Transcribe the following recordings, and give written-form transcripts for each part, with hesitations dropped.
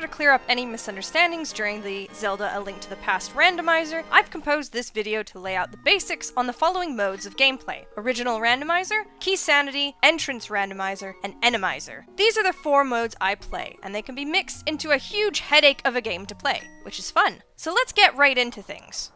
to clear up any misunderstandings during the Zelda A Link to the Past randomizer, I've composed this video to lay out the basics on the following modes of gameplay: Original Randomizer, Key-sanity, Entrance Randomizer, and Enemizer. These are the 4 modes I play, and they can be mixed into a huge headache of a game to play, which is fun. So let's get right into things.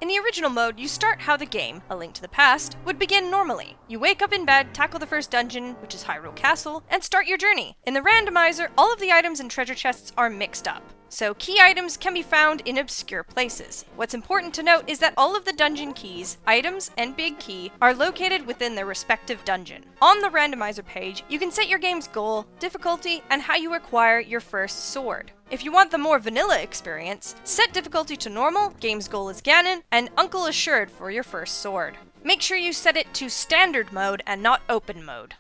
In the original mode, you start how the game, A Link to the Past, would begin normally. You wake up in bed, tackle the first dungeon, which is Hyrule Castle, and start your journey. In the randomizer, all of the items and treasure chests are mixed up, so key items can be found in obscure places. What's important to note is that all of the dungeon keys, items, and big key are located within their respective dungeon. On the randomizer page, you can set your game's goal, difficulty, and how you acquire your first sword. If you want the more vanilla experience, set difficulty to normal, game's goal is Ganon, and Uncle Assured for your first sword. Make sure you set it to standard mode and not open mode.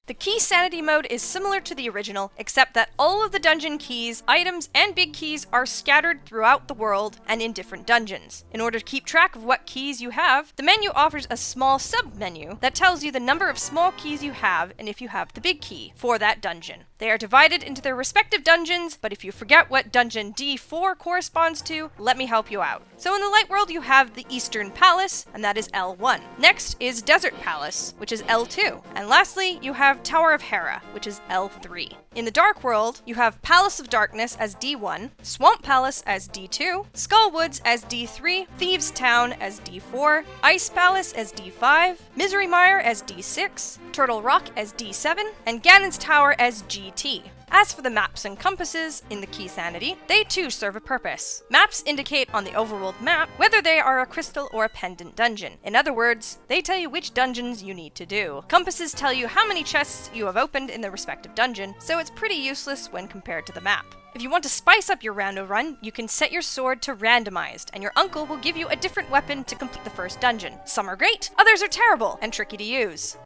The Key-sanity mode is similar to the original, except that all of the dungeon keys, items, and big keys are scattered throughout the world and in different dungeons. In order to keep track of what keys you have, the menu offers a small sub-menu that tells you the number of small keys you have and if you have the big key for that dungeon. They are divided into their respective dungeons, but if you forget what dungeon D4 corresponds to, let me help you out. So in the light world, you have the Eastern Palace, and that is L1. Next is Desert Palace, which is L2. And lastly, you have Tower of Hera, which is L3. In the Dark World, you have Palace of Darkness as D1, Swamp Palace as D2, Skull Woods as D3, Thieves Town as D4, Ice Palace as D5, Misery Mire as D6, Turtle Rock as D7, and Ganon's Tower as GT. As for the maps and compasses in the Key-sanity, they too serve a purpose. Maps indicate on the overworld map whether they are a crystal or a pendant dungeon. In other words, they tell you which dungeons you need to do. Compasses tell you how many chests you have opened in the respective dungeon, so it's pretty useless when compared to the map. If you want to spice up your rando run, you can set your sword to randomized, and your uncle will give you a different weapon to complete the first dungeon. Some are great, others are terrible and tricky to use.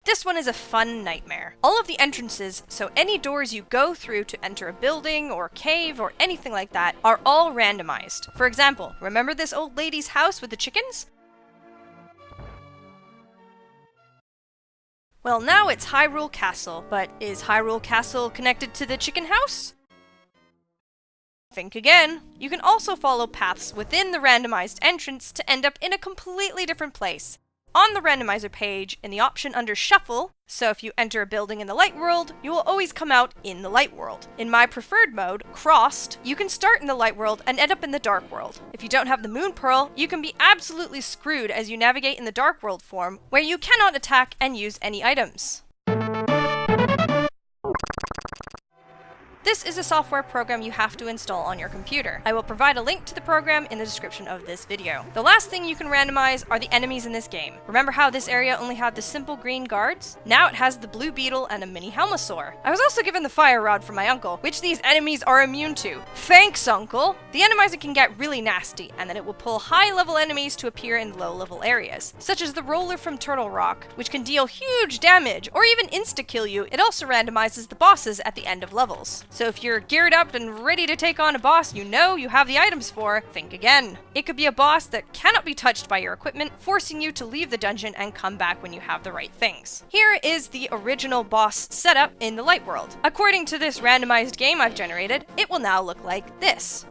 This one is a fun nightmare. All of the entrances, so any doors you go through to enter a building or cave or anything like that, are all randomized. For example, remember this old lady's house with the chickens? Well, now it's Hyrule Castle, but is Hyrule Castle connected to the chicken house? Think again. You can also follow paths within the randomized entrance to end up in a completely different place. On the randomizer page, in the option under Shuffle, so if you enter a building in the light world, you will always come out in the light world. In my preferred mode, Crossed, you can start in the light world and end up in the dark world. If you don't have the Moon Pearl, you can be absolutely screwed as you navigate in the dark world form, where you cannot attack and use any items. This is a software program you have to install on your computer. I will provide a link to the program in the description of this video. The last thing you can randomize are the enemies in this game. Remember how this area only had the simple green guards? Now it has the blue beetle and a mini Helmasaur. I was also given the fire rod from my uncle, which these enemies are immune to. Thanks, uncle! The Enemizer can get really nasty, and then it will pull high-level enemies to appear in low-level areas, such as the roller from Turtle Rock, which can deal huge damage, or even insta-kill you. It also randomizes the bosses at the end of levels. So if you're geared up and ready to take on a boss you know you have the items for, think again. It could be a boss that cannot be touched by your equipment, forcing you to leave the dungeon and come back when you have the right things. Here is the original boss setup in the light world. According to this randomized game I've generated, it will now look like this.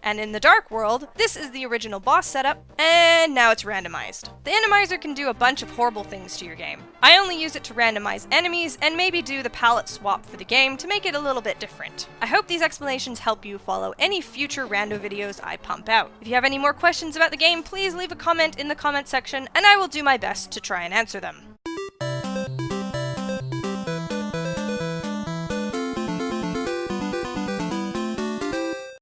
And in the dark world, this is the original boss setup, and now it's randomized. The Randomizer can do a bunch of horrible things to your game. I only use it to randomize enemies and maybe do the palette swap for the game to make it a little bit different. I hope these explanations help you follow any future rando videos I pump out. If you have any more questions about the game, please leave a comment in the comment section and I will do my best to try and answer them.